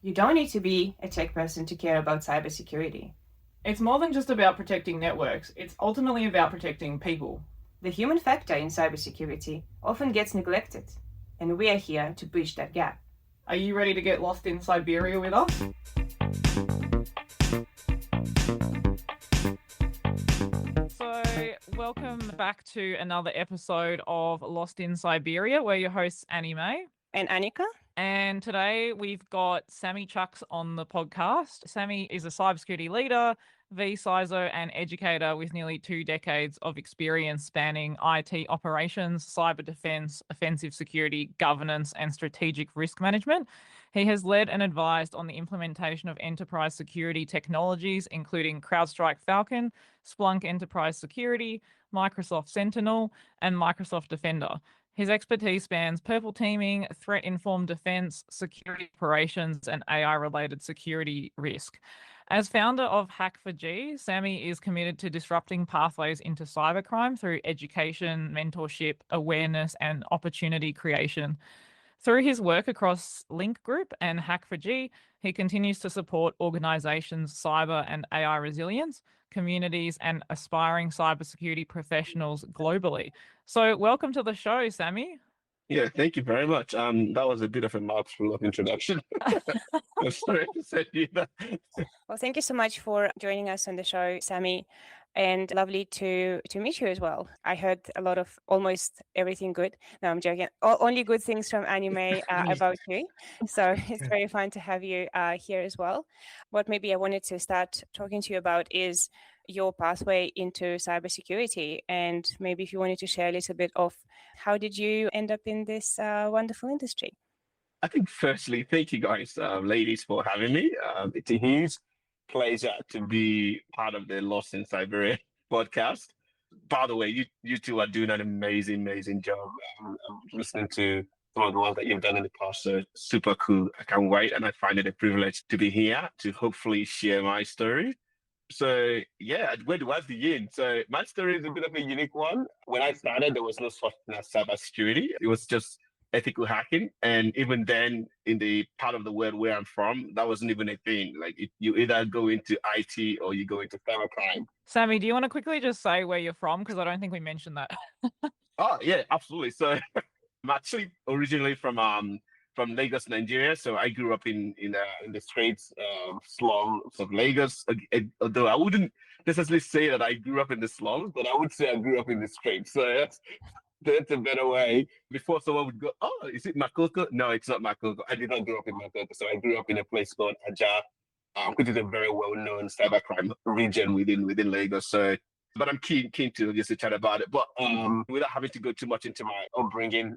You don't need to be a tech person to care about cybersecurity. It's more than just about protecting networks, it's ultimately about protecting people. The human factor in cybersecurity often gets neglected, and we are here to bridge that gap. Are you ready to get lost in Siberia with us? So, welcome back to another episode of Lost in Siberia. We're your hosts, Annie May and Annika. And today we've got Sammy Chuks on the podcast. Sammy is a cybersecurity leader, vCISO, and educator with nearly 2 decades of experience spanning IT operations, cyber defense, offensive security, governance, and strategic risk management. He has led and advised on the implementation of enterprise security technologies, including CrowdStrike Falcon, Splunk Enterprise Security, Microsoft Sentinel, and Microsoft Defender. His expertise spans purple teaming, threat-informed defense, security operations, and AI-related security risk. As founder of Hack4G, Sammy is committed to disrupting pathways into cybercrime through education, mentorship, awareness, and opportunity creation. Through his work across Link Group and Hack4G, he continues to support organizations' cyber and AI resilience, communities, and aspiring cybersecurity professionals globally. So welcome to the show, Sammy. Yeah, thank you very much. That was a bit of a mouthful of introduction. I'm sorry to say that. Well, thank you so much for joining us on the show, Sammy, and lovely to meet you as well. I heard a lot of almost everything good. No, I'm joking. Only good things from Anime about you. So it's very fun to have you here as well. What maybe I wanted to start talking to you about is your pathway into cybersecurity, and maybe if you wanted to share a little bit of how did you end up in this wonderful industry? I think firstly, thank you guys, ladies, for having me. It's a huge pleasure to be part of the Lost in Siberia podcast. By the way, you two are doing an amazing job. I'm listening to some of the ones that you've done in the past, so super cool. I can't wait, and I find it a privilege to be here to hopefully share my story. So yeah, where do I begin? So my story is a bit of a unique one. When I started, there was no such thing as cybersecurity. It was just ethical hacking. And even then, in the part of the world where I'm from, that wasn't even a thing. Like you either go into IT or you go into cybercrime. Sammy, do you want to quickly just say where you're from? Because I don't think we mentioned that. Oh yeah, absolutely. So I'm actually originally from Lagos, Nigeria. So I grew up in the streets, slums of Lagos. Although I wouldn't necessarily say that I grew up in the slums, but I would say I grew up in the streets. So that's a better way. Before someone would go, oh, is it Makoko? No, it's not Makoko. I did not grow up in Makoko. So I grew up in a place called Aja, which is a very well-known cybercrime region within Lagos. So but I'm keen to just chat about it. But without having to go too much into my upbringing,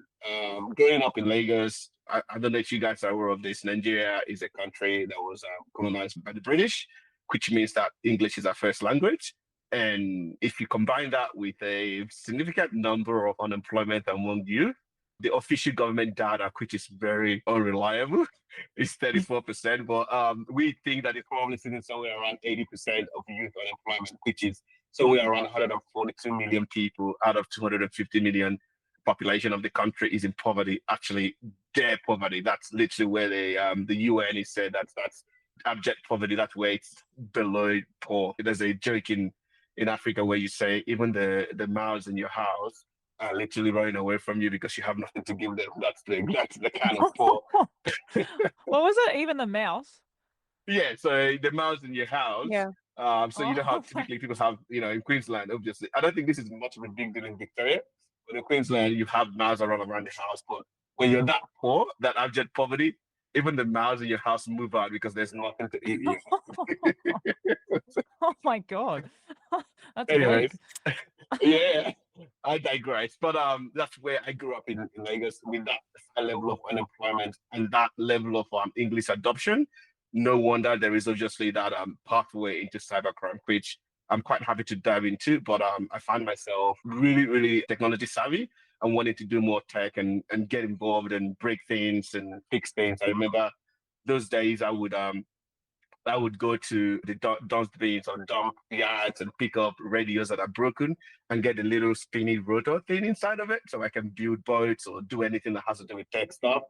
growing up in Lagos, I don't know if you guys are aware of this. Nigeria is a country that was colonized by the British, which means that English is our first language. And if you combine that with a significant number of unemployment among youth, the official government data, which is very unreliable, is 34%. But we think that it's probably sitting somewhere around 80% of youth unemployment, which is somewhere around 142 million people out of 250 million population of the country is in poverty. Actually, their poverty. That's literally where the UN is said that's abject poverty. That's where it's below poor. There's a joke in Africa where you say even the mouse in your house are literally running away from you because you have nothing to give them. That's the kind of poor. What was it? Even the mouse? Yeah, so the mouse in your house. Yeah. So you know how typically people have, in Queensland, obviously. I don't think this is much of a big deal in Victoria, but in Queensland, you have mouse around the house. But when you're that poor, that abject poverty, even the mouse in your house move out because there's nothing to eat. Oh my God. That's Anyways, yeah, I digress. But that's where I grew up in Lagos with that level of unemployment and that level of English adoption. No wonder there is obviously that pathway into cybercrime, which I'm quite happy to dive into. But I find myself really technology savvy and wanting to do more tech and get involved and break things and fix things. I remember those days I would go to the dustbins or dump yards and pick up radios that are broken and get a little spinny rotor thing inside of it so I can build boats or do anything that has to do with tech stuff.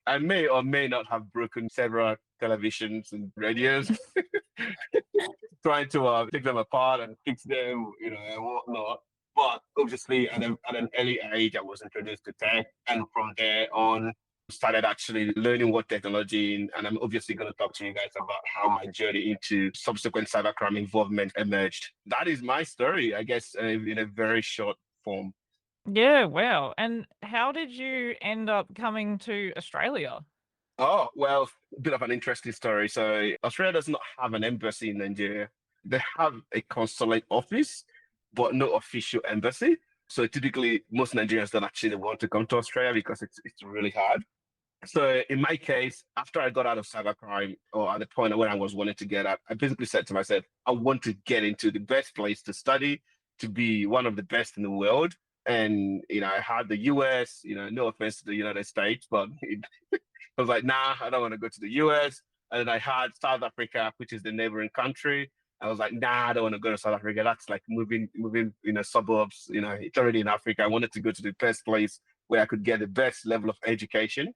I may or may not have broken several televisions and radios, trying to take them apart and fix them, and whatnot. But obviously, at an early age, I was introduced to tech, and from there on, started actually learning what technology, and I'm obviously going to talk to you guys about how my journey into subsequent cybercrime involvement emerged. That is my story, I guess, in a very short form. Yeah, wow. And how did you end up coming to Australia? Oh, well, a bit of an interesting story. So Australia does not have an embassy in Nigeria. They have a consulate office, but no official embassy. So typically, most Nigerians don't actually want to come to Australia because it's really hard. So in my case, after I got out of cybercrime, or at the point where I was wanting to get out, I basically said to myself, I want to get into the best place to study, to be one of the best in the world. And, I had the US, no offense to the United States, but I was like, nah, I don't want to go to the US. And then I had South Africa, which is the neighboring country. I was like, nah, I don't want to go to South Africa. That's like moving, suburbs. It's already in Africa. I wanted to go to the best place where I could get the best level of education.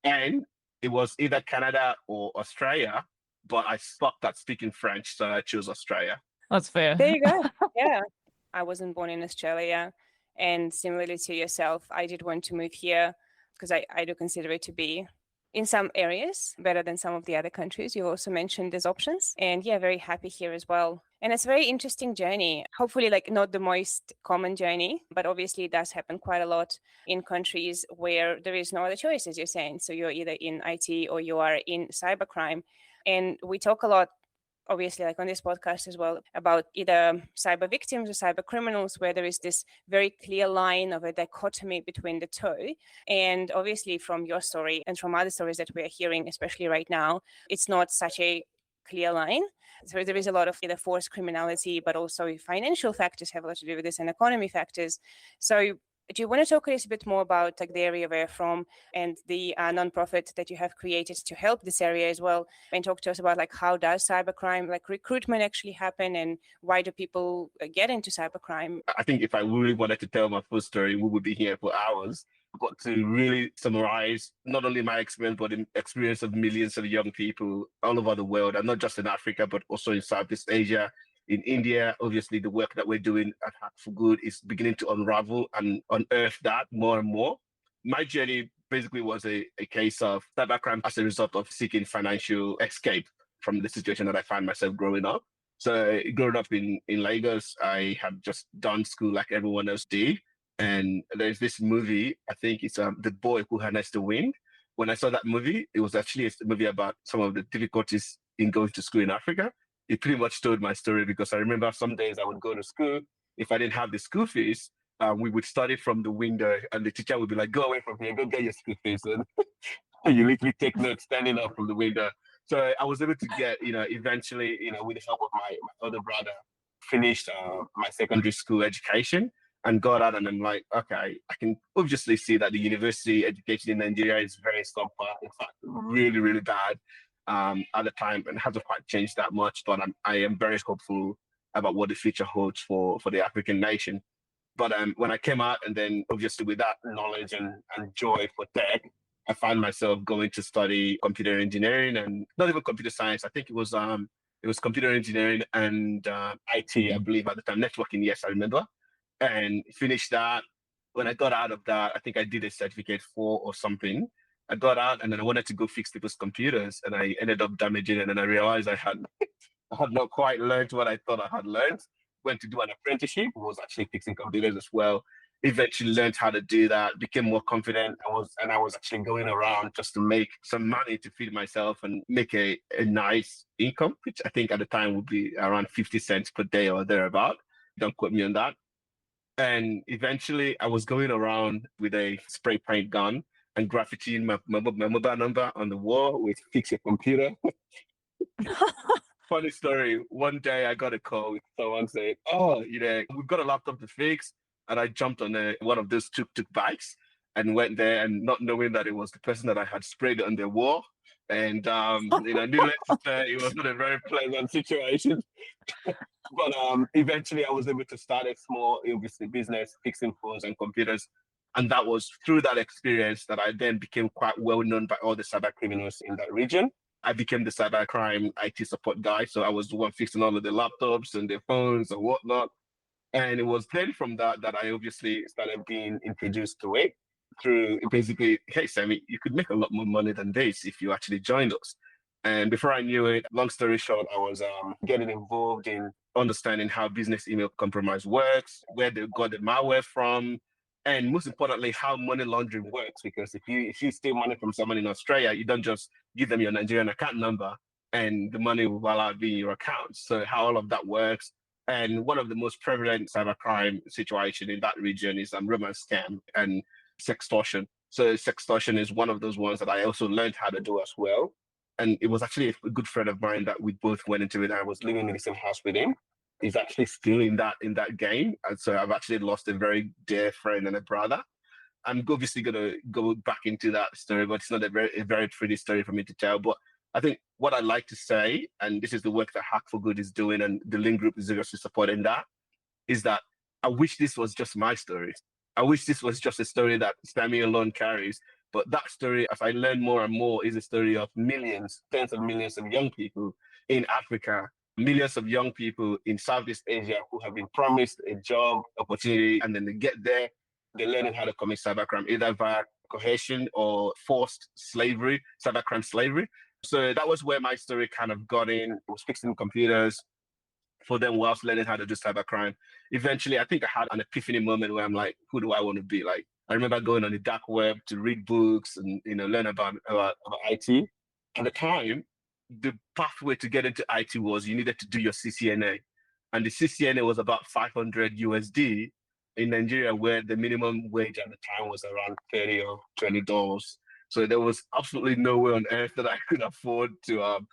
And it was either Canada or Australia, but I sucked at speaking French, so I chose Australia. That's fair. There you go. Yeah. I wasn't born in Australia. And similarly to yourself, I did want to move here because I do consider it to be, in some areas, better than some of the other countries. You also mentioned there's options. And yeah, very happy here as well. And it's a very interesting journey. Hopefully, like not the most common journey, but obviously it does happen quite a lot in countries where there is no other choice, as you're saying. So you're either in IT or you are in cybercrime. And we talk a lot, obviously, like on this podcast as well, about either cyber victims or cyber criminals, where there is this very clear line of a dichotomy between the two. And obviously from your story and from other stories that we're hearing, especially right now, it's not such a clear line. So there is a lot of either forced criminality, but also financial factors have a lot to do with this, and economy factors. So do you want to talk a little bit more about like the area where you're from and the nonprofit that you have created to help this area as well, and talk to us about like how does cybercrime, like recruitment, actually happen, and why do people get into cybercrime? I think if I really wanted to tell my full story, we would be here for hours. But to really summarize not only my experience, but the experience of millions of young people all over the world, and not just in Africa, but also in Southeast Asia, in India. Obviously, the work that we're doing at Hack for Good is beginning to unravel and unearth that more and more. My journey basically was a case of cybercrime as a result of seeking financial escape from the situation that I found myself growing up. So growing up in Lagos, I had just done school like everyone else did. And there's this movie, I think it's The Boy Who Harnessed the Wind. When I saw that movie, it was actually a movie about some of the difficulties in going to school in Africa. It pretty much told my story, because I remember some days I would go to school. If I didn't have the school fees, we would study from the window, and the teacher would be like, go away from here, go get your school fees. And you literally take notes standing up from the window. So I was able to get, eventually, with the help of my other brother, finished my secondary school education and got out. And I'm like, okay, I can obviously see that the university education in Nigeria is very subpar, in fact, really, really bad at the time, and hasn't quite changed that much. But I am very hopeful about what the future holds for the African nation. But when I came out, and then obviously with that knowledge and joy for tech, I found myself going to study computer engineering, and not even computer science. I think it was computer engineering and IT, I believe at the time, networking. Yes, I remember, and finished that. When I got out of that, I think I did a certificate 4 or something. I got out, and then I wanted to go fix people's computers, and I ended up damaging it. And I realized I had not quite learned what I thought I had learned. Went to do an apprenticeship, was actually fixing computers as well. Eventually learned how to do that, became more confident. I was actually going around just to make some money to feed myself and make a nice income, which I think at the time would be around 50 cents per day or thereabout. Don't quote me on that. And eventually I was going around with a spray paint gun and graffitiing my mobile number on the wall with "fix your computer." Funny story. One day I got a call with someone saying, "Oh, we've got a laptop to fix." And I jumped on one of those tuk-tuk bikes and went there, and not knowing that it was the person that I had sprayed on their wall. And, needless to say, it was not a very pleasant situation. But eventually I was able to start a small business fixing phones and computers. And that was through that experience that I then became quite well known by all the cyber criminals in that region. I became the cybercrime IT support guy. So I was the one fixing all of the laptops and their phones and whatnot. And it was then from that that I obviously started being introduced to it through basically, hey, Sammy, you could make a lot more money than this if you actually joined us. And before I knew it, long story short, I was getting involved in understanding how business email compromise works, where they got the malware from, and most importantly, how money laundering works. Because if you steal money from someone in Australia, you don't just give them your Nigerian account number and the money will voila be in your account. So how all of that works. And one of the most prevalent cybercrime situation in that region is romance scam and sextortion. So sextortion is one of those ones that I also learned how to do as well. And it was actually a good friend of mine that we both went into it. I was living in the same house with him. He's actually still in that game. And so I've actually lost a very dear friend and a brother. I'm obviously gonna go back into that story, but it's not a very pretty story for me to tell. But I think what I like to say, and this is the work that Hack for Good is doing, and the Link Group is obviously supporting that, is that I wish this was just my story. I wish this was just a story that Sammy alone carries. But that story, as I learn more and more, is a story of millions, tens of millions of young people in Africa, millions of young people in Southeast Asia who have been promised a job opportunity, and then they get there, they're learning how to commit cybercrime, either via coercion or forced slavery, cybercrime slavery. So that was where my story kind of got in. I was fixing computers for them whilst learning how to do cybercrime. Eventually, I think I had an epiphany moment where I'm like, who do I want to be? Like, I remember going on the dark web to read books and learn about IT. At the time, the pathway to get into IT was you needed to do your CCNA, and the CCNA was about 500 USD in Nigeria, where the minimum wage at the time was around $30 or $20. So there was absolutely no way on earth that I could afford to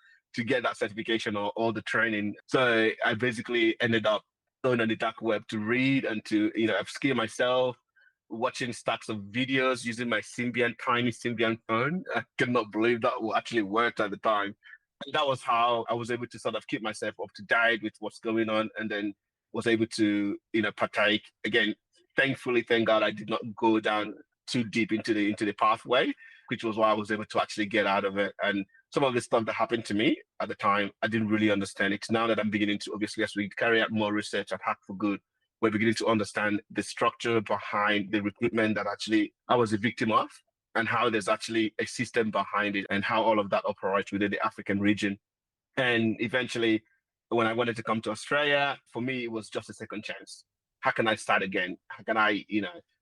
get that certification or all the training. So I basically ended up going on the dark web to read and to upskill myself, watching stacks of videos using my tiny Symbian phone. I could not believe that actually worked at the time. And that was how I was able to sort of keep myself up to date with what's going on, and then was able to partake again. Thankfully, thank God, I did not go down too deep into the pathway, which was why I was able to actually get out of it. And some of the stuff that happened to me at the time, I didn't really understand it. Now that I'm beginning to, obviously, as we carry out more research at Hack for Good, we're beginning to understand the structure behind the recruitment that actually I was a victim of, and how there's actually a system behind it, and how all of that operates within the African region. And eventually, when I wanted to come to Australia, for me, it was just a second chance. How can I start again? How can I,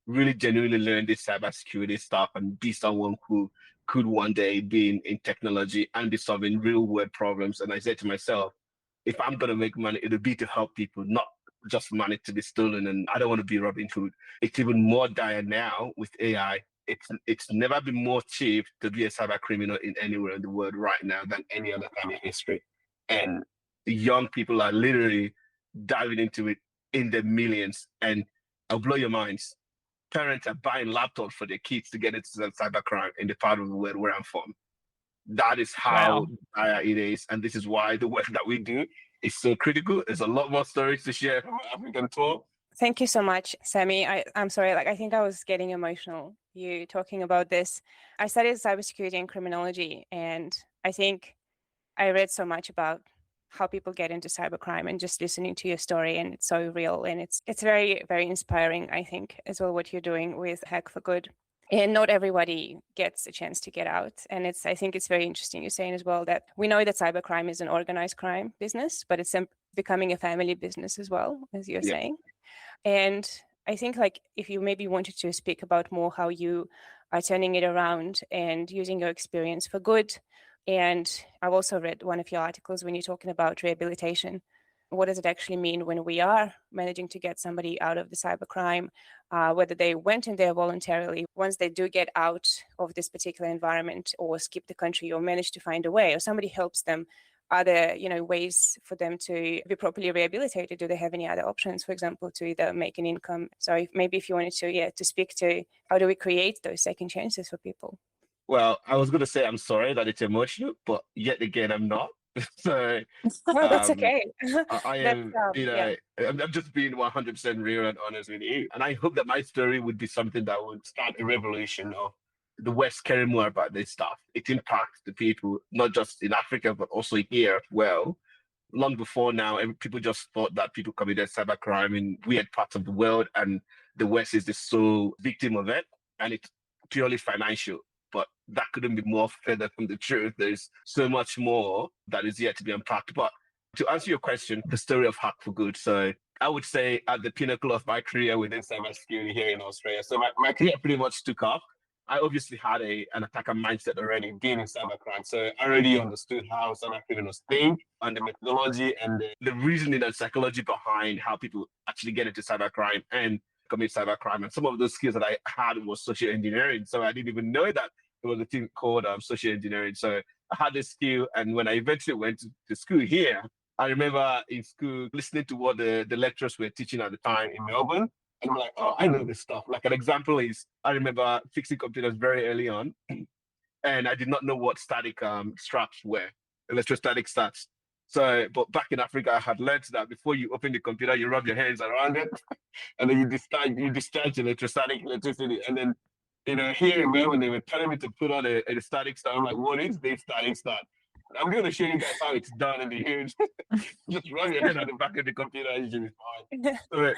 really genuinely learn this cybersecurity stuff and be someone who could one day be in technology and be solving real world problems? And I said to myself, if I'm going to make money, it'll be to help people, not just money to be stolen. And I don't want to be Robin Hood. It's even more dire now with AI. It's never been more cheap to be a cyber criminal in anywhere in the world right now than any other time in history. And the young people are literally diving into it in the millions. And I'll blow your minds. Parents are buying laptops for their kids to get into cybercrime in the part of the world where I'm from. That is how dire it is. And this is why the work that we do is so critical. There's a lot more stories to share from African talk. Thank you so much, Sammy. I'm sorry, I think I was getting emotional, you talking about this. I studied cybersecurity and criminology, and I think I read so much about how people get into cybercrime, and just listening to your story, and it's so real, and it's very, very inspiring, I think, as well, what you're doing with Hack for Good. And not everybody gets a chance to get out. And I think it's very interesting you're saying as well that we know that cybercrime is an organized crime business, but it's becoming a family business as well, as you're saying. And I think if you maybe wanted to speak about more how you are turning it around and using your experience for good. And I've also read one of your articles when you're talking about rehabilitation. What does it actually mean when we are managing to get somebody out of the cybercrime, whether they went in there voluntarily, once they do get out of this particular environment or skip the country or manage to find a way, or somebody helps them, are there ways for them to be properly rehabilitated? Do they have any other options, for example, to either make an income? So maybe if you wanted to speak to how do we create those second chances for people? Well, I was going to say I'm sorry that it's emotional, but yet again, I'm not. So No, that's um, okay. I That's am, yeah. I'm just being 100% real and honest with you. And I hope that my story would be something that would start a revolution of the West caring more about this stuff. It impacts the people, not just in Africa, but also here as well. Long before now, people just thought that people committed cybercrime in weird parts of the world, and the West is the sole victim of it, and it's purely financial. But that couldn't be more further from the truth. There's so much more that is yet to be unpacked. But to answer your question, the story of Hack for Good. So I would say at the pinnacle of my career within cybersecurity here in Australia. So my career pretty much took off. I obviously had an attacker mindset already, being in cybercrime. So I already understood how cybercriminals think and the methodology and the reasoning and psychology behind how people actually get into cybercrime and commit cybercrime. And some of those skills that I had was social engineering. So I didn't even know that there was a thing called social engineering. So I had this skill. And when I eventually went to school here, I remember in school listening to what the lecturers were teaching at the time in Melbourne. And I'm like, oh, I know this stuff. Like an example is, I remember fixing computers very early on, and I did not know what static straps were, electrostatic stats. So, but back in Africa, I had learned that before you open the computer, you rub your hands around it, and then you discharge electrostatic electricity. And then, here in Melbourne, they were telling me to put on a static start. I'm like, what is this static start? I'm going to show you guys how it's done in the huge. Just run your head at the back of the computer, and you'll be fine. So,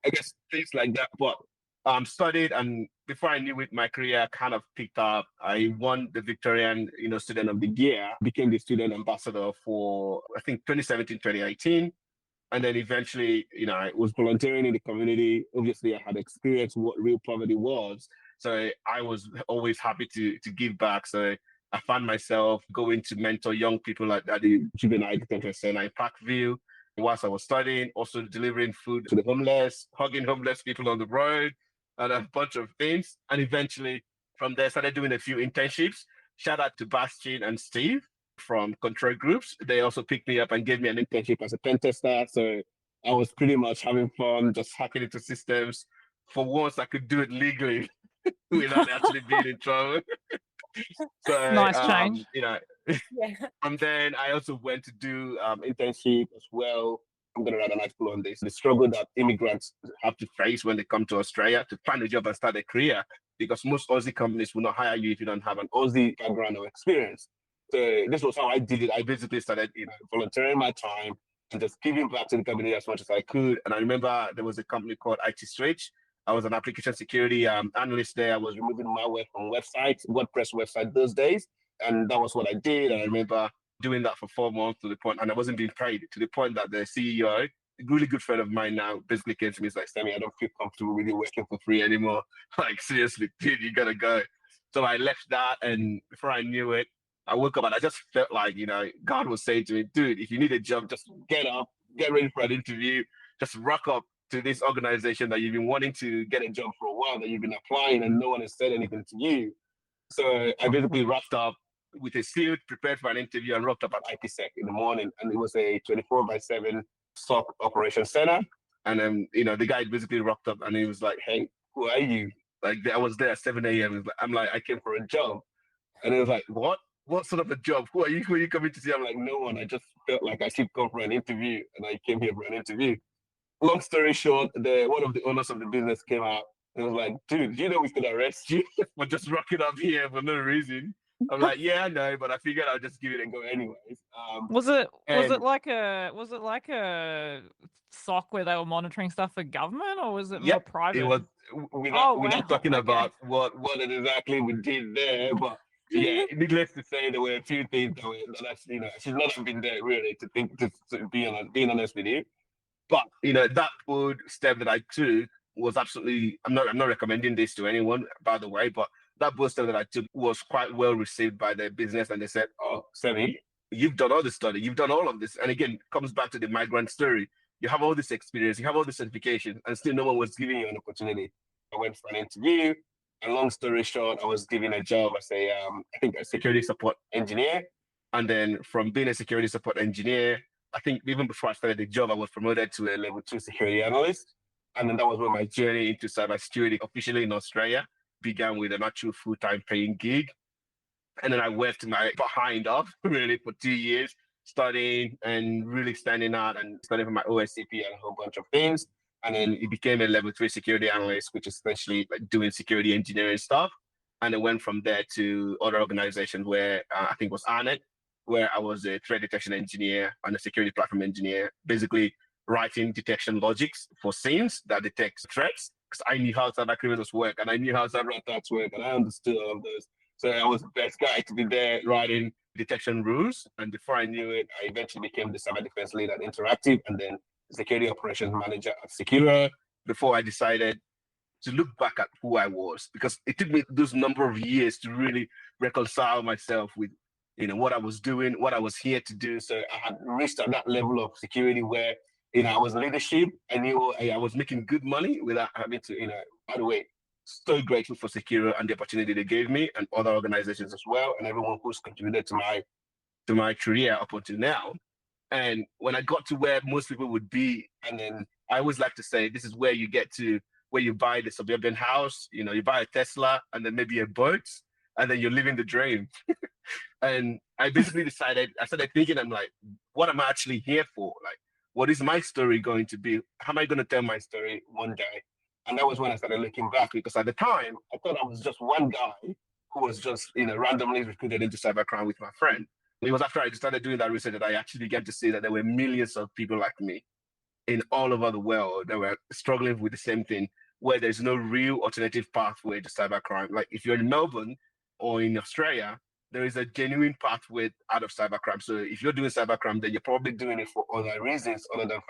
I guess things like that. But studied, and before I knew it, my career kind of picked up. I won the Victorian, Student of the Year, became the student ambassador for I think 2017, 2018. And then eventually, I was volunteering in the community. Obviously, I had experienced what real poverty was. So I was always happy to give back. So I found myself going to mentor young people at the juvenile detention center in Parkview whilst I was studying, also delivering food to the homeless, hugging homeless people on the road, and a bunch of things. And eventually, from there, started doing a few internships. Shout out to Bastian and Steve from Control Groups. They also picked me up and gave me an internship as a pen tester. So I was pretty much having fun, just hacking into systems. For once, I could do it legally without actually being in trouble. So, Nice change. Yeah. and then I also went to do internship as well. I'm going to write an article on this. The struggle that immigrants have to face when they come to Australia to find a job and start a career, because most Aussie companies will not hire you if you don't have an Aussie background or experience. So this was how I did it. I basically started, volunteering my time and just giving back to the community as much as I could. And I remember there was a company called IT Switch. I was an application security analyst there. I was removing malware from websites, WordPress website those days. And that was what I did. And I remember doing that for 4 months to the point, and I wasn't being paid, to the point that the CEO, a really good friend of mine now, basically came to me and like, Sammy, I don't feel comfortable really working for free anymore. Like, seriously, dude, you gotta go. So I left that, and before I knew it, I woke up and I just felt like, God was saying to me, dude, if you need a job, just get up, get ready for an interview, just rock up to this organization that you've been wanting to get a job for a while, that you've been applying and no one has said anything to you. So I basically wrapped up with a suit, prepared for an interview, and rocked up at IPSec in the morning. And it was a 24/7 SOC operation center. And then, the guy basically rocked up and he was like, hey, who are you? Like, I was there at 7 a.m. I'm like, I came for a job. And he was like, what? What sort of a job? Who are you? Who are you coming to see? I'm like, no one. I just felt like I should come for an interview. And I came here for an interview. Long story short, one of the owners of the business came out and was like, dude, we could arrest you for just rocking up here for no reason. I'm like, yeah, I know, but I figured I'll just give it a go anyways. Was it like a SOC where they were monitoring stuff for government, or was it more private? It was. We're not talking about what exactly we did there, but yeah, needless to say, there were a few things that I should not have been there really to being honest with you. But that bold step that I took was absolutely. I'm not recommending this to anyone, by the way, but that bold step that I took was quite well received by the business, and they said, "Oh, Sammy, you've done all this study, you've done all of this," and again, comes back to the migrant story. You have all this experience, you have all this certification, and still no one was giving you an opportunity. I went for an interview, and long story short, I was given a job as I think a security support engineer, and then from being a security support engineer, I think even before I started the job, I was promoted to a level 2 security analyst. And then that was where my journey into cybersecurity officially in Australia began, with an actual full-time paying gig. And then I worked my behind off really for 2 years, studying and really standing out and studying for my OSCP and a whole bunch of things. And then it became a level 3 security analyst, which is essentially like doing security engineering stuff. And it went from there to other organizations where I think it was Arnet, where I was a threat detection engineer and a security platform engineer, basically writing detection logics for SIEMs that detects threats, because I knew how cyber criminals work and I knew how cyber attacks work and I understood all of those. So I was the best guy to be there writing detection rules. And before I knew it, I eventually became the cyber defense lead at Interactive and then security operations manager at Secura before I decided to look back at who I was, because it took me those number of years to really reconcile myself with, what I was doing, what I was here to do. So I had reached at that level of security where, I was leadership. I knew I was making good money without having to, by the way, so grateful for Secura and the opportunity they gave me and other organizations as well, and everyone who's contributed to my career up until now. And when I got to where most people would be, and then I always like to say, this is where you get to where you buy the suburban house, you buy a Tesla and then maybe a boat, and then you're living the dream. And I basically decided, I started thinking, I'm like, what am I actually here for? Like, what is my story going to be? How am I going to tell my story one day? And that was when I started looking back, because at the time, I thought I was just one guy who was just, randomly recruited into cybercrime with my friend. It was after I started doing that research that I actually began to see that there were millions of people like me in all over the world that were struggling with the same thing, where there's no real alternative pathway to cybercrime. Like if you're in Melbourne or in Australia, there is a genuine pathway out of cybercrime. So if you're doing cybercrime, then you're probably doing it for other reasons other than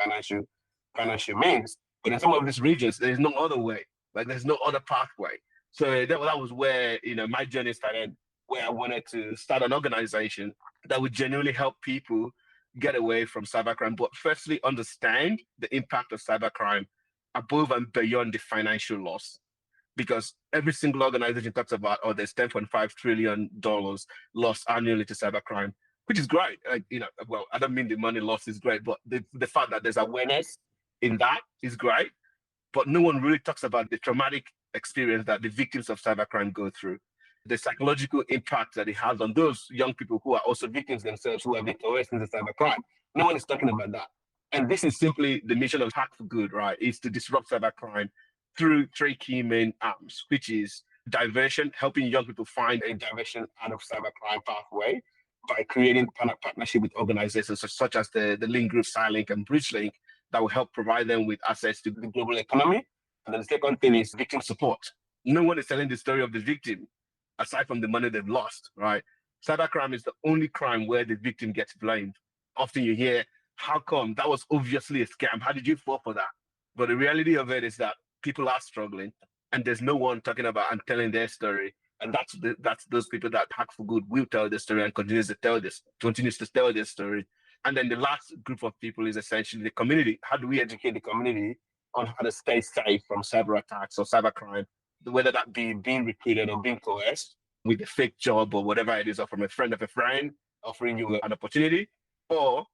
financial means. But in some of these regions, there's no other way. Like there's no other pathway. So that was where my journey started, where I wanted to start an organization that would genuinely help people get away from cybercrime, but firstly understand the impact of cybercrime above and beyond the financial loss. Because every single organization talks about, there's $10.5 trillion lost annually to cybercrime, which is great. Well, I don't mean the money lost is great, but the fact that there's awareness in that is great. But no one really talks about the traumatic experience that the victims of cybercrime go through, the psychological impact that it has on those young people who are also victims themselves, who have been coerced into cybercrime. No one is talking about that. And this is simply the mission of Hack for Good, right? Is to disrupt cybercrime through three key main arms, which is diversion, helping young people find a diversion out of cybercrime pathway by creating partnership with organizations such as the Link Group, Silink, and BridgeLink that will help provide them with access to the global economy. And then the second thing is victim support. No one is telling the story of the victim aside from the money they've lost, right? Cybercrime is the only crime where the victim gets blamed. Often you hear, how come? That was obviously a scam. How did you fall for that? But the reality of it is that people are struggling and there's no one talking about and telling their story. And that's those people that Hack for Good will tell the story and continues to tell their story. And then the last group of people is essentially the community. How do we educate the community on how to stay safe from cyber attacks or cybercrime, whether that be being recruited or being coerced with a fake job or whatever it is, or from a friend of a friend offering you an opportunity, or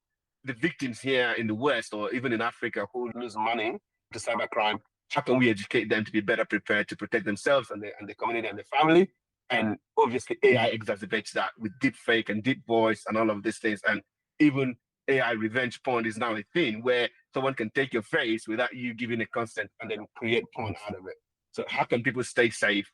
the victims here in the West or even in Africa who lose money to cybercrime. How can we educate them to be better prepared to protect themselves and the community and the family? And obviously AI exacerbates that with deep fake and deep voice and all of these things. And even AI revenge porn is now a thing where someone can take your face without you giving a consent and then create porn out of it. So how can people stay safe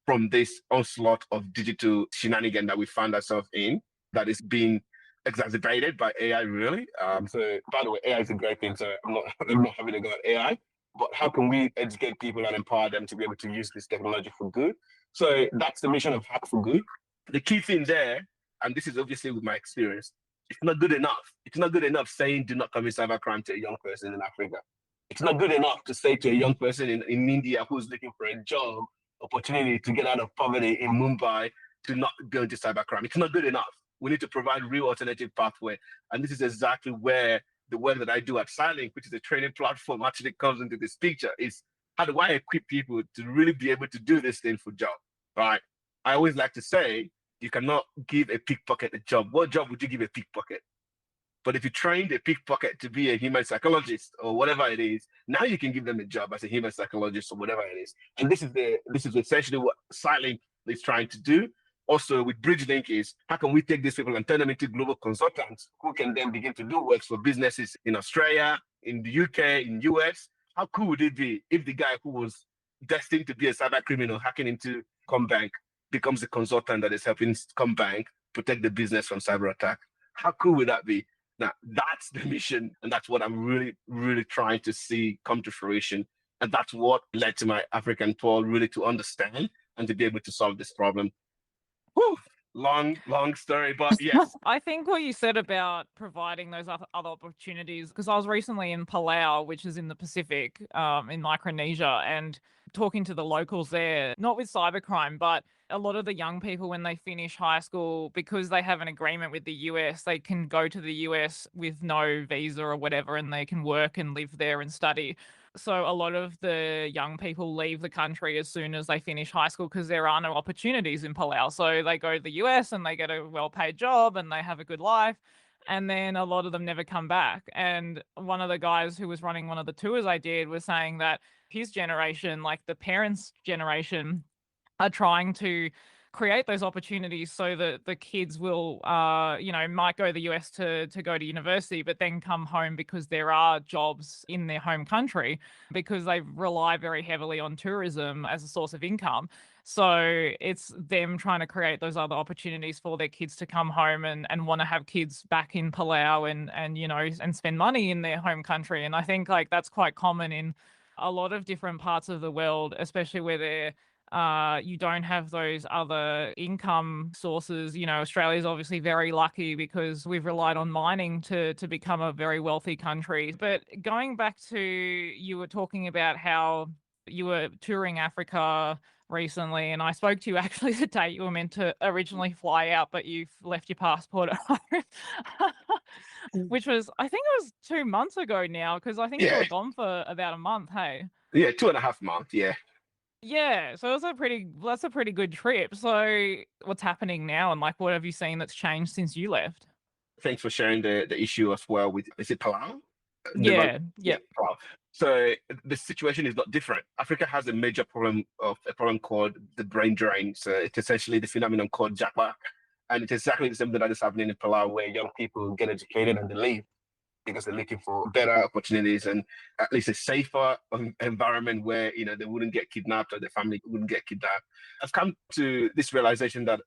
from this onslaught of digital shenanigan that we find ourselves in that is being exacerbated by AI, really? So by the way, AI is a great thing. So I'm not having to go at AI, but how can we educate people and empower them to be able to use this technology for good? So that's the mission of Hack for Good. The key thing there, and this is obviously with my experience, it's not good enough. It's not good enough saying do not commit cybercrime to a young person in Africa. It's not good enough to say to a young person in India who's looking for a job opportunity to get out of poverty in Mumbai to not go into cybercrime. It's not good enough. We need to provide real alternative pathway. And this is exactly where the work that I do at Silink, which is a training platform, actually comes into this picture, is how do I equip people to really be able to do this thing for job, right? I always like to say, you cannot give a pickpocket a job. What job would you give a pickpocket? But if you trained a pickpocket to be a human psychologist or whatever it is, now you can give them a job as a human psychologist or whatever it is. And this is essentially what Silink is trying to do. also with BridgeLink is how can we take these people and turn them into global consultants who can then begin to do work for businesses in Australia, in the UK, in US. How cool would it be if the guy who was destined to be a cyber criminal hacking into Combank becomes a consultant that is helping Combank protect the business from cyber attack? How cool would that be? Now, that's the mission, and that's what I'm really, really trying to see come to fruition. And that's what led to my African tour, really to understand and to be able to solve this problem. Whew, long story, but yes. I think what you said about providing those other opportunities, because I was recently in Palau, which is in the Pacific, in Micronesia, and talking to the locals there, not with cybercrime, but a lot of the young people, when they finish high school, because they have an agreement with the US, they can go to the US with no visa or whatever, and they can work and live there and study. So a lot of the young people leave the country as soon as they finish high school because there are no opportunities in Palau. So they go to the US and they get a well-paid job and they have a good life. And then a lot of them never come back. And one of the guys who was running one of the tours I did was saying that his generation, like the parents' generation, are trying to create those opportunities so that the kids will, might go to the US to go to university, but then come home because there are jobs in their home country because they rely very heavily on tourism as a source of income. So it's them trying to create those other opportunities for their kids to come home and want to have kids back in Palau and spend money in their home country. And I think like that's quite common in a lot of different parts of the world, especially where you don't have those other income sources. Australia's obviously very lucky because we've relied on mining to become a very wealthy country. But going back to, you were talking about how you were touring Africa recently, and I spoke to you actually the day you were meant to originally fly out, but you've left your passport at home. Which was, I think it was 2 months ago now, because I think you were gone for about a month, hey? Yeah, 2.5 months, yeah. Yeah, so that's a pretty good trip. So what's happening now, and like what have you seen that's changed since you left? Thanks for sharing the issue as well with, is it Palau? Yeah. Palau. So the situation is not different. Africa has a major problem called the brain drain. So it's essentially the phenomenon called jackpot. And it's exactly the same thing that is happening in Palau, where young people get educated and they leave because they're looking for better opportunities and at least a safer environment where they wouldn't get kidnapped or their family wouldn't get kidnapped. I've come to this realization that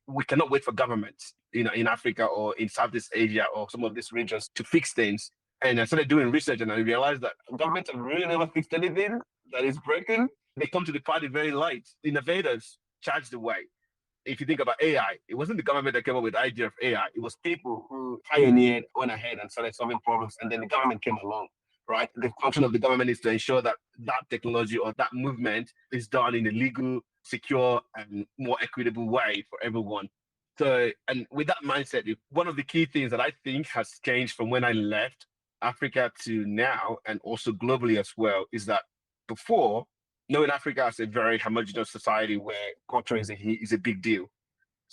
we cannot wait for governments, in Africa or in Southeast Asia or some of these regions to fix things. And I started doing research and I realized that governments have really never fixed anything that is broken. They come to the party very late. Innovators charge the way. If you think about AI, it wasn't the government that came up with the idea of AI. It was people who pioneered, went ahead and started solving problems, and then the government came along, right? The function of the government is to ensure that that technology or that movement is done in a legal, secure, and more equitable way for everyone. So, and with that mindset, one of the key things that I think has changed from when I left Africa to now, and also globally as well, is that before, knowing Africa as a very homogeneous society where culture is a big deal.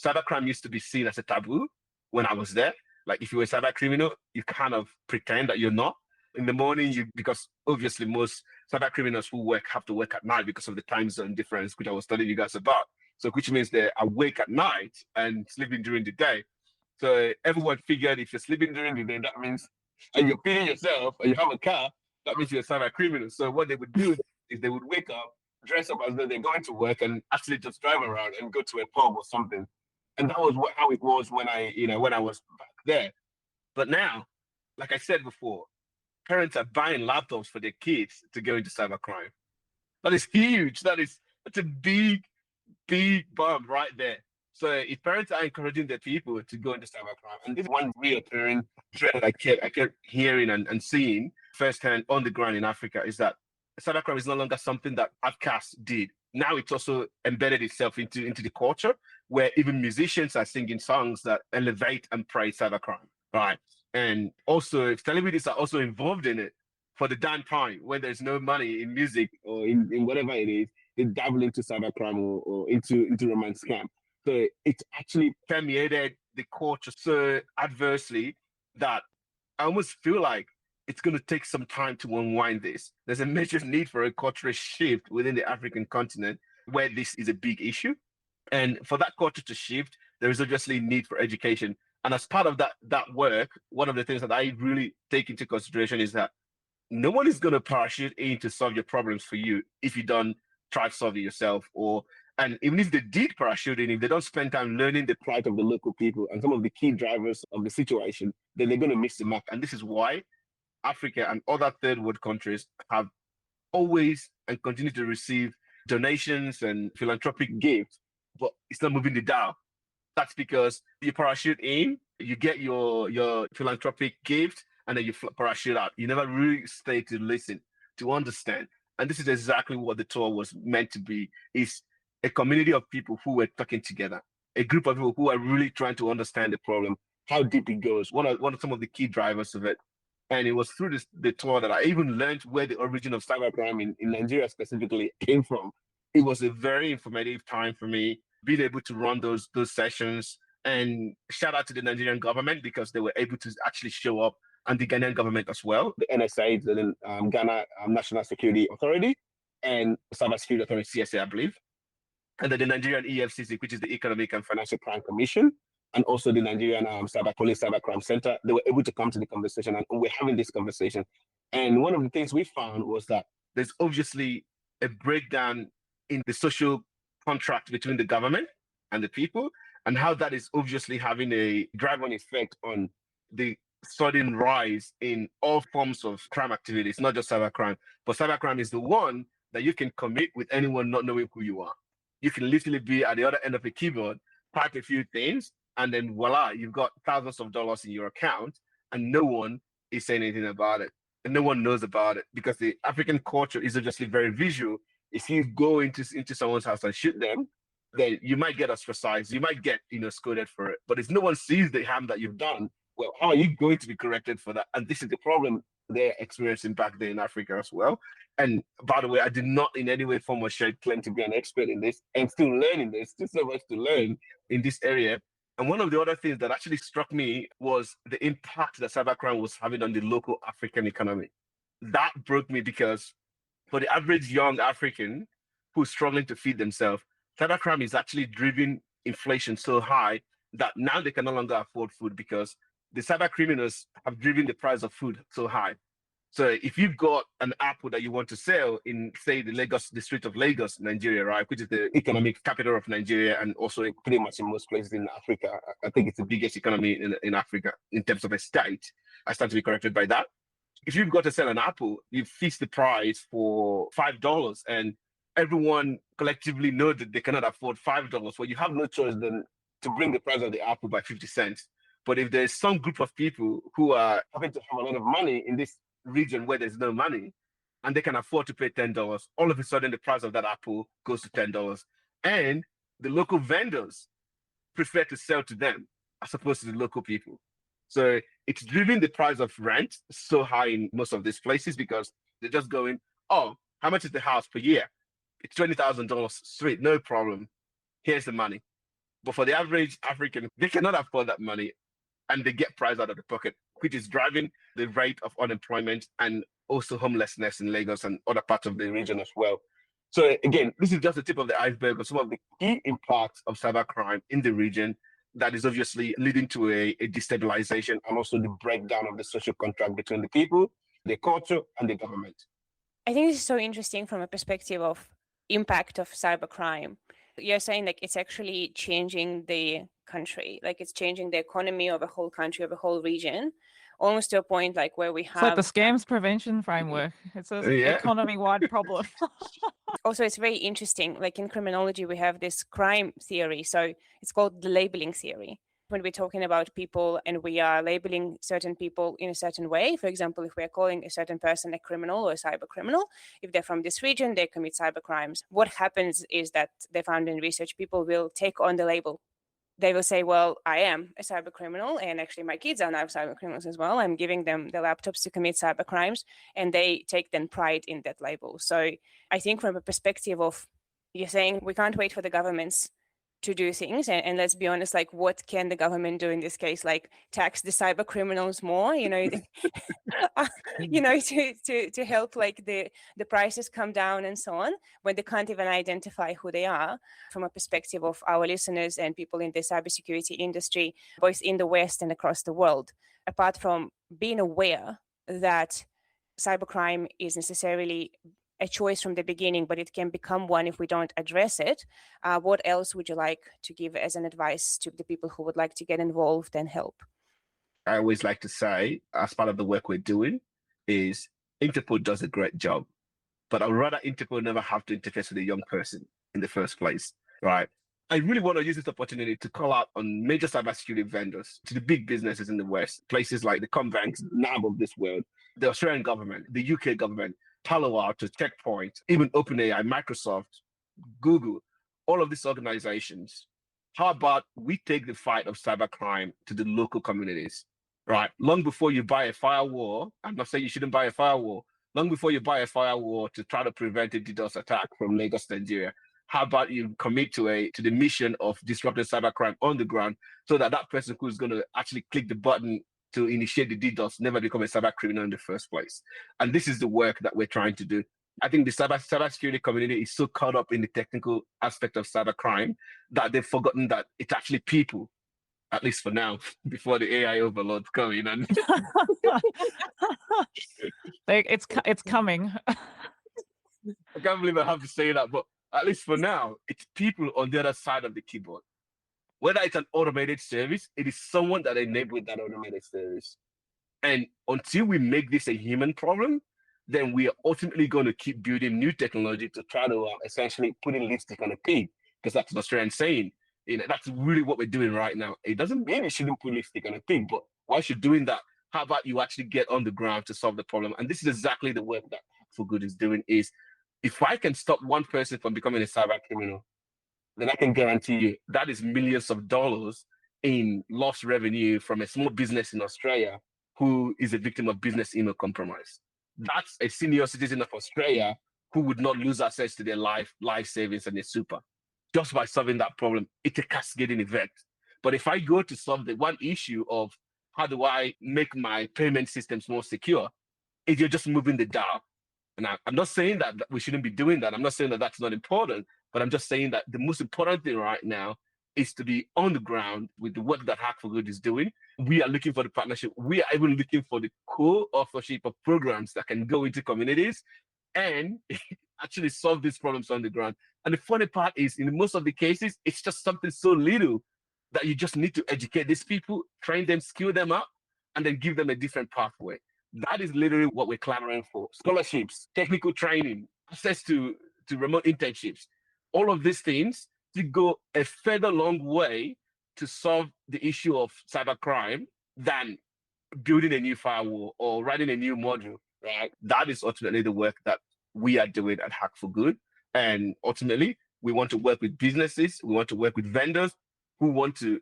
Cybercrime used to be seen as a taboo when I was there. Like if you were a cyber criminal, you kind of pretend that you're not. In the morning, because obviously most cyber criminals who work have to work at night because of the time zone difference, which I was telling you guys about. So which means they're awake at night and sleeping during the day. So everyone figured if you're sleeping during the day, that means, and you're feeding yourself and you have a car, that means you're a cyber criminal. So what they would do is they would wake up, dress up as though they're going to work, and actually just drive around and go to a pub or something. And that was how it was when I was back there. But now, like I said before, parents are buying laptops for their kids to go into cybercrime. That is huge. That's a big, big bump right there. So if parents are encouraging their people to go into cybercrime, and this is one reoccurring trend I kept hearing and seeing firsthand on the ground in Africa, is that cybercrime is no longer something that outcasts did. Now it's also embedded itself into the culture, where even musicians are singing songs that elevate and praise cybercrime, right? And also celebrities are also involved in it for the damn time when there's no money in music or in whatever it is, they dabble into cybercrime or into romance scam. So it's actually permeated the culture so adversely that I almost feel like it's going to take some time to unwind this. There's a major need for a cultural shift within the African continent where this is a big issue. And for that culture to shift, there is obviously need for education. And as part of that work, one of the things that I really take into consideration is that no one is going to parachute in to solve your problems for you if you don't try to solve it yourself. And even if they did parachute in, if they don't spend time learning the plight of the local people and some of the key drivers of the situation, then they're going to miss the mark. And this is why Africa and other third world countries have always and continue to receive donations and philanthropic gifts, but it's not moving the dial. That's because you parachute in, you get your philanthropic gift, and then you parachute out. You never really stay to listen, to understand. And this is exactly what the tour was meant to be, is a community of people who were talking together, a group of people who are really trying to understand the problem, how deep it goes, what are some of the key drivers of it. And it was through the tour that I even learned where the origin of cybercrime in Nigeria specifically came from. It was a very informative time for me, being able to run those sessions. And shout out to the Nigerian government because they were able to actually show up, and the Ghanaian government as well, the NSA, the Ghana National Security Authority, and Cybersecurity Authority, CSA, I believe. And then the Nigerian EFCC, which is the Economic and Financial Crime Commission, and also the Nigerian Cybercrime Center. They were able to come to the conversation, and we're having this conversation. And one of the things we found was that there's obviously a breakdown in the social contract between the government and the people, and how that is obviously having a drive-on effect on the sudden rise in all forms of crime activities, not just cybercrime. But cybercrime is the one that you can commit with anyone not knowing who you are. You can literally be at the other end of a keyboard, type a few things, and then voila, you've got thousands of dollars in your account, and no one is saying anything about it. And no one knows about it because the African culture is obviously very visual. If you go into someone's house and shoot them, then you might get ostracized. You might get, scolded for it. But if no one sees the harm that you've done, well, how are you going to be corrected for that? And this is the problem they're experiencing back there in Africa as well. And by the way, I did not in any way, form, or shape claim to be an expert in this, and still learning this. Still so much to learn in this area. And one of the other things that actually struck me was the impact that cybercrime was having on the local African economy. That broke me because for the average young African who's struggling to feed themselves, cybercrime is actually driving inflation so high that now they can no longer afford food because the cyber criminals have driven the price of food so high. So if you've got an apple that you want to sell in, say, the street of Lagos, Nigeria, right, which is the economic capital of Nigeria, and also pretty much in most places in Africa, I think it's the biggest economy in Africa in terms of a state. I stand to be corrected by that. If you've got to sell an apple, you fix the price for $5, and everyone collectively know that they cannot afford $5. Well, you have no choice than to bring the price of the apple by 50 cents. But if there's some group of people who are having to have a lot of money in this region where there's no money, and they can afford to pay $10, all of a sudden the price of that apple goes to $10. And the local vendors prefer to sell to them as opposed to the local people. So it's driving the price of rent so high in most of these places because they're just going, oh, how much is the house per year? It's $20,000 straight, no problem. Here's the money. But for the average African, they cannot afford that money, and they get price out of the pocket, which is driving the rate of unemployment and also homelessness in Lagos and other parts of the region as well. So again, this is just the tip of the iceberg of some of the key impacts of cybercrime in the region that is obviously leading to a destabilization and also the breakdown of the social contract between the people, the culture, and the government. I think this is so interesting from a perspective of impact of cybercrime. You're saying like it's actually changing the country, like it's changing the economy of a whole country, of a whole region, almost to a point like where we have... It's like the scams prevention framework. It's an economy-wide problem. Also, it's very interesting. Like in criminology, we have this crime theory. So it's called the labeling theory. When we're talking about people and we are labeling certain people in a certain way, for example, if we are calling a certain person a criminal or a cyber criminal, if they're from this region, they commit cyber crimes. What happens is that they found in research, people will take on the label. They will say, well, I am a cyber criminal, and actually my kids are now cyber criminals as well. I'm giving them the laptops to commit cyber crimes, and they take then pride in that label. So I think from a perspective of, you're saying we can't wait for the governments to do things. And let's be honest, like, what can the government do in this case? Like, tax the cyber criminals more, to help like the prices come down and so on, when they can't even identify who they are. From a perspective of our listeners and people in the cybersecurity industry, both in the West and across the world, apart from being aware that cybercrime is necessarily a choice from the beginning, but it can become one if we don't address it. What else would you like to give as an advice to the people who would like to get involved and help? I always like to say, as part of the work we're doing, is Interpol does a great job, but I'd rather Interpol never have to interface with a young person in the first place, right? I really want to use this opportunity to call out on major cybersecurity vendors, to the big businesses in the West, places like the Combanks, NAB of this world, the Australian government, the UK government, Palo Alto, Checkpoint, even OpenAI, Microsoft, Google, all of these organizations. How about we take the fight of cybercrime to the local communities, right? Long before you buy a firewall, I'm not saying you shouldn't buy a firewall, long before you buy a firewall to try to prevent a DDoS attack from Lagos, Nigeria, how about you commit to the mission of disrupting cybercrime on the ground, so that that person who's going to actually click the button to initiate the DDoS never become a cyber criminal in the first place. And this is the work that we're trying to do. I think the cybersecurity community is so caught up in the technical aspect of cybercrime that they've forgotten that it's actually people, at least for now, before the AI overlords come in. And it's coming. I can't believe I have to say that, but at least for now, it's people on the other side of the keyboard. Whether it's an automated service, it is someone that enabled that automated service. And until we make this a human problem, then we are ultimately going to keep building new technology to try to essentially put in lipstick on a pig, because that's an Australian saying. That's really what we're doing right now. It doesn't mean you shouldn't put lipstick on a pig, but whilst you're doing that, how about you actually get on the ground to solve the problem? And this is exactly the work that For Good is doing. Is if I can stop one person from becoming a cyber criminal, then I can guarantee you that is millions of dollars in lost revenue from a small business in Australia who is a victim of business email compromise. That's a senior citizen of Australia who would not lose access to their life savings and their super just by solving that problem. It's a cascading event. But if I go to solve the one issue of how do I make my payment systems more secure, if you're just moving the dial. And I'm not saying that we shouldn't be doing that. I'm not saying that that's not important, but I'm just saying that the most important thing right now is to be on the ground with the work that Hack for Good is doing. We are looking for the partnership. We are even looking for the co-authorship of programs that can go into communities and actually solve these problems on the ground. And the funny part is, in most of the cases, it's just something so little that you just need to educate these people, train them, skill them up, and then give them a different pathway. That is literally what we're clamoring for. Scholarships, technical training, access to remote internships, all of these things to go a further long way to solve the issue of cybercrime than building a new firewall or writing a new module, right? That is ultimately the work that we are doing at Hack for Good. And ultimately, we want to work with businesses, we want to work with vendors who want to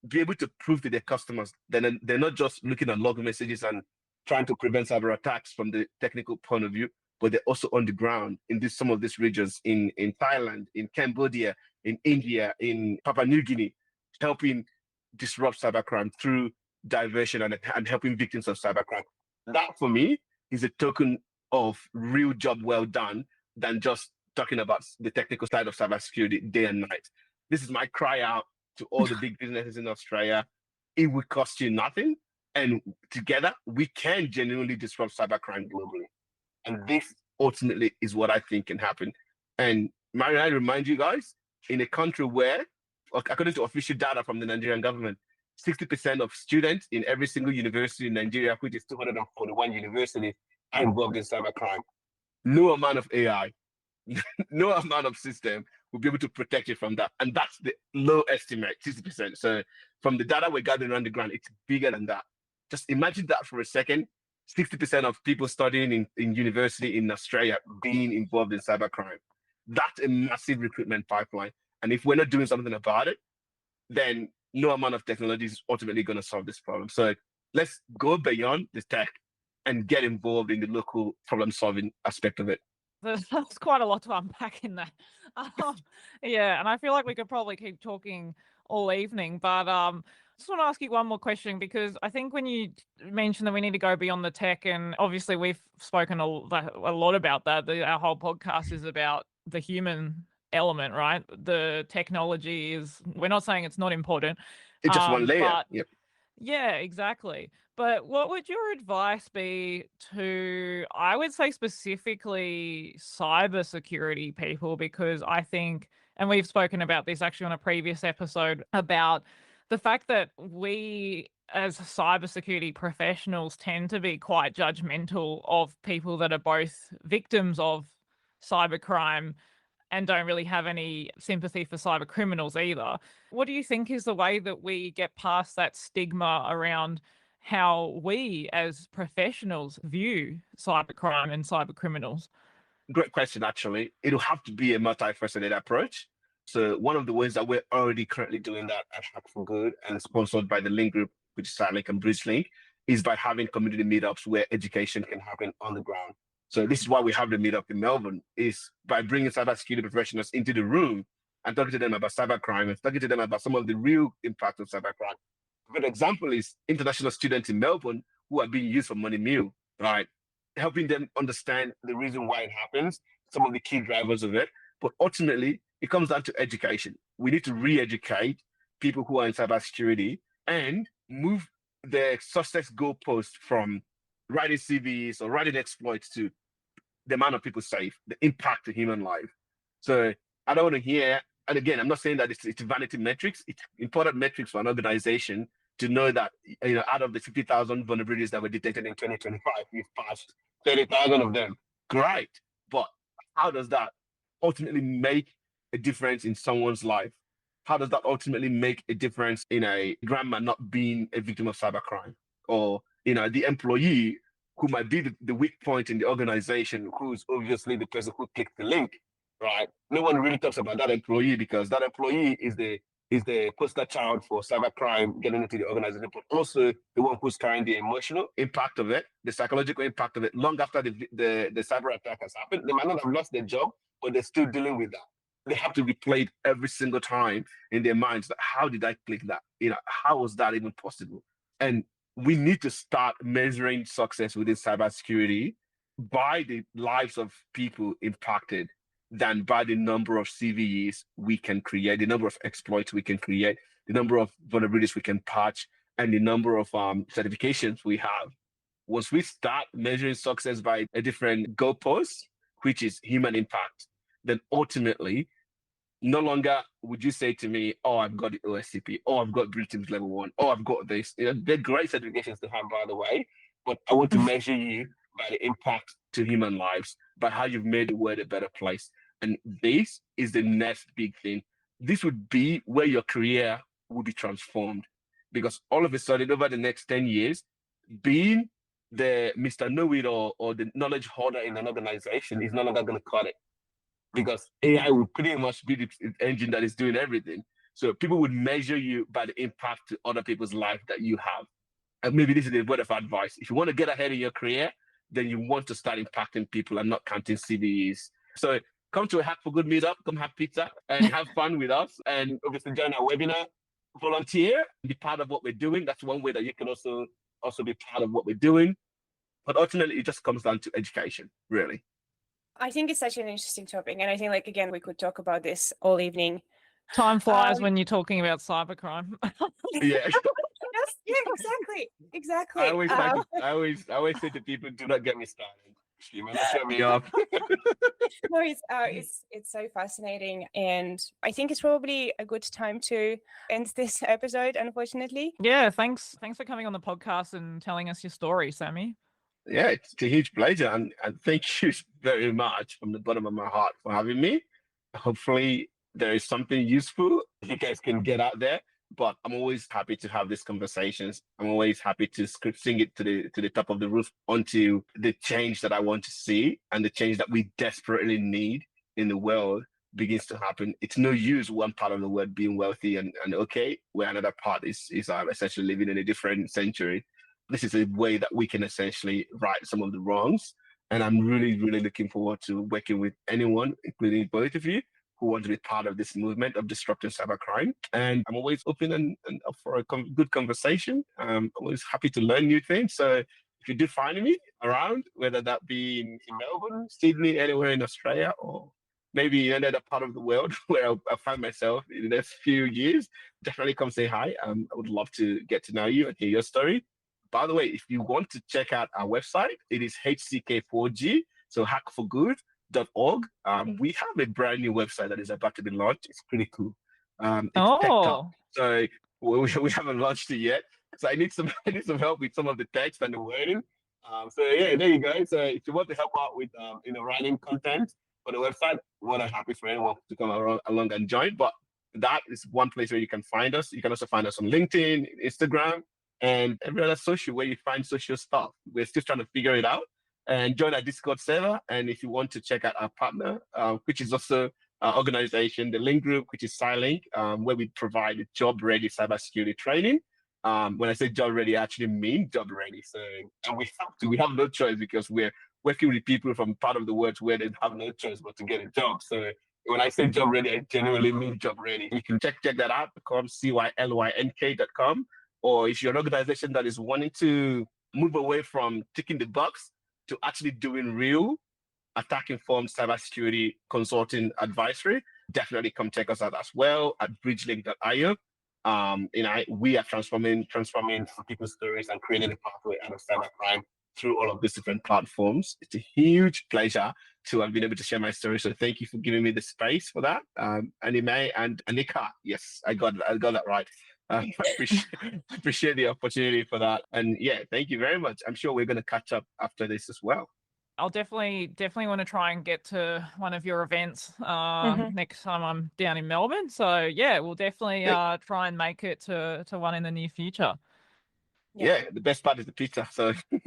be able to prove to their customers that they're not just looking at log messages and trying to prevent cyber attacks from the technical point of view, but they're also on the ground in some of these regions, in Thailand, in Cambodia, in India, in Papua New Guinea, helping disrupt cybercrime through diversion and helping victims of cybercrime. That, for me, is a token of real job well done than just talking about the technical side of cybersecurity day and night. This is my cry out to all the big businesses in Australia. It would cost you nothing. And together, we can genuinely disrupt cybercrime globally. And this ultimately is what I think can happen. And Marian, I remind you guys, in a country where, according to official data from the Nigerian government, 60% of students in every single university in Nigeria, which is 241 universities, are involved in cybercrime. No amount of AI, no amount of system will be able to protect you from that. And that's the low estimate, 60%. So from the data we're gathering on the ground, it's bigger than that. Just imagine that for a second. 60% of people studying in university in Australia being involved in cybercrime. That's a massive recruitment pipeline. And if we're not doing something about it, then no amount of technology is ultimately going to solve this problem. So let's go beyond the tech and get involved in the local problem-solving aspect of it. There's quite a lot to unpack in that. Yeah, and I feel like we could probably keep talking all evening, but just want to ask you one more question, because I think when you mentioned that we need to go beyond the tech, and obviously we've spoken a lot about that. Our whole podcast is about the human element, right? The technology is, we're not saying it's not important. It's just one layer. But Yep. yeah, exactly. But what would your advice be to, I would say specifically cybersecurity people? Because I think, and we've spoken about this actually on a previous episode, about the fact that we as cybersecurity professionals tend to be quite judgmental of people that are both victims of cybercrime and don't really have any sympathy for cyber criminals either. What do you think is the way that we get past that stigma around how we as professionals view cybercrime and cyber criminals? Great question, actually. It'll have to be a multifaceted approach. So one of the ways that we're already currently doing that at Hack for Good and sponsored by the Link Group, which is Starlink and BridgeLink, is by having community meetups where education can happen on the ground. So this is why we have the meetup in Melbourne, is by bringing cybersecurity professionals into the room and talking to them about cybercrime and talking to them about some of the real impact of cybercrime. A good example is international students in Melbourne who are being used for money meal, right? Helping them understand the reason why it happens, some of the key drivers of it. But ultimately, it comes down to education. We need to re-educate people who are in cybersecurity and move the success goalpost from writing CVs or writing exploits to the amount of people saved, the impact to human life. So I don't want to hear, and again, I'm not saying that it's vanity metrics. It's important metrics for an organization to know that, out of the 50,000 vulnerabilities that were detected in 2025, we've passed 30,000 of them. Great. But how does that ultimately make a difference in someone's life? How does that ultimately make a difference in a grandma not being a victim of cybercrime? Or, the employee who might be the weak point in the organization, who's obviously the person who clicked the link, right? No one really talks about that employee, because that employee is the poster child for cybercrime getting into the organization, but also the one who's carrying the emotional impact of it, the psychological impact of it, long after the cyber attack has happened. They might not have lost their job, but they're still dealing with that. They have to replay it every single time in their minds. That, how did I click that? How was that even possible? And we need to start measuring success within cybersecurity by the lives of people impacted than by the number of CVEs we can create, the number of exploits we can create, the number of vulnerabilities we can patch, and the number of certifications we have. Once we start measuring success by a different goalpost, which is human impact, then ultimately, no longer would you say to me, oh, I've got the OSCP, oh, I've got Blue Teams level 1, oh, I've got this. They're great certifications to have, by the way, but I want to measure you by the impact to human lives, by how you've made the world a better place. And this is the next big thing. This would be where your career will be transformed, because all of a sudden, over the next 10 years, being the Mr. Know-it-all or the knowledge holder in an organization is no longer going to cut it, because AI will pretty much be the engine that is doing everything. So people would measure you by the impact to other people's life that you have. And maybe this is a word of advice. If you want to get ahead in your career, then you want to start impacting people and not counting CVEs. So come to a Hack for Good meetup, come have pizza and have fun with us. And obviously join our webinar, volunteer, be part of what we're doing. That's one way that you can also be part of what we're doing. But ultimately, it just comes down to education, really. I think it's such an interesting topic. And I think, again, we could talk about this all evening. Time flies when you're talking about cybercrime. Yeah. Yeah, exactly. I always say to people, do not get me started. You might not shut me up. No, it's so fascinating, and I think it's probably a good time to end this episode, unfortunately. Yeah, thanks for coming on the podcast and telling us your story, Sammy. Yeah, it's a huge pleasure, and thank you very much from the bottom of my heart for having me. Hopefully there is something useful you guys can get out there. But I'm always happy to have these conversations. I'm always happy to sing it to the top of the roof onto the change that I want to see and the change that we desperately need in the world begins to happen. It's no use one part of the world being wealthy and okay, where another part is essentially living in a different century. This is a way that we can essentially right some of the wrongs And I'm really, really looking forward to working with anyone, including both of you, who want to be part of this movement of disrupting cybercrime. And I'm always open and up for a good conversation. I'm always happy to learn new things. So if you do find me around, whether that be in Melbourne, Sydney, anywhere in Australia, or maybe another part of the world where I'll find myself in the next few years, definitely come say hi. I would love to get to know you and hear your story. By the way, if you want to check out our website, it is HCK4G, so hackforgood.org. We have a brand new website that is about to be launched. It's pretty cool. It's tech up. So we haven't launched it yet. So I need some help with some of the text and the wording. So yeah, there you go. So if you want to help out with writing content for the website, we're happy for anyone to come along and join. But that is one place where you can find us. You can also find us on LinkedIn, Instagram, and every other social where you find social stuff. We're still trying to figure it out. And join our Discord server. And if you want to check out our partner, which is also our organization, the link group, which is Cylink, where we provide job-ready cybersecurity training. When I say job-ready, I actually mean job-ready. So, and we have no choice because we're working with people from part of the world where they have no choice but to get a job. So when I say job-ready, I genuinely mean job-ready. You can check that out, become cylynk.com. Or if you're an organization that is wanting to move away from ticking the box to actually doing real attack-informed cybersecurity consulting advisory, definitely come check us out as well at bridgelink.io. We are transforming people's stories and creating a pathway out of cybercrime through all of these different platforms. It's a huge pleasure to have been able to share my story. So thank you for giving me the space for that. Anime and Anika. Yes, I got that right. I appreciate the opportunity for that. And yeah, thank you very much. I'm sure we're going to catch up after this as well. I'll definitely want to try and get to one of your events next time I'm down in Melbourne. So yeah, we'll definitely try and make it to one in the near future. Yeah, the best part is the pizza. So do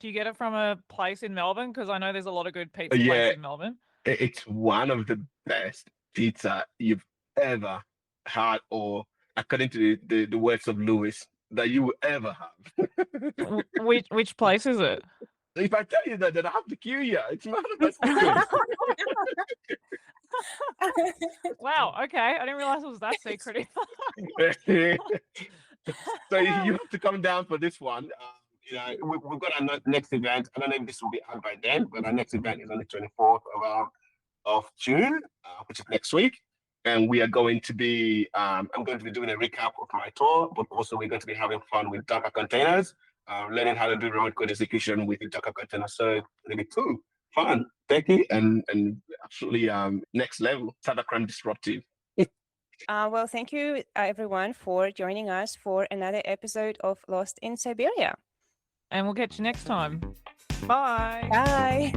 you get it from a place in Melbourne? Because I know there's a lot of good pizza places in Melbourne. It's one of the best pizza you've ever had, or according to the words of Lewis, that you will ever have. Which place is it? If I tell you that, then I have to kill you. It's not a secret. Wow. Okay, I didn't realize it was that secretive. So you have to come down for this one. We've got our next event. I don't know if this will be out by then, but our next event is on the 24th of June, which is next week. And we are going to be, I'm going to be doing a recap of my tour, but also we're going to be having fun with Docker containers, learning how to do remote code execution with the Docker container. So really cool, fun, techy, and absolutely next level, cybercrime disruptive. Well, thank you everyone for joining us for another episode of Lost in Siberia. And we'll catch you next time. Bye. Bye.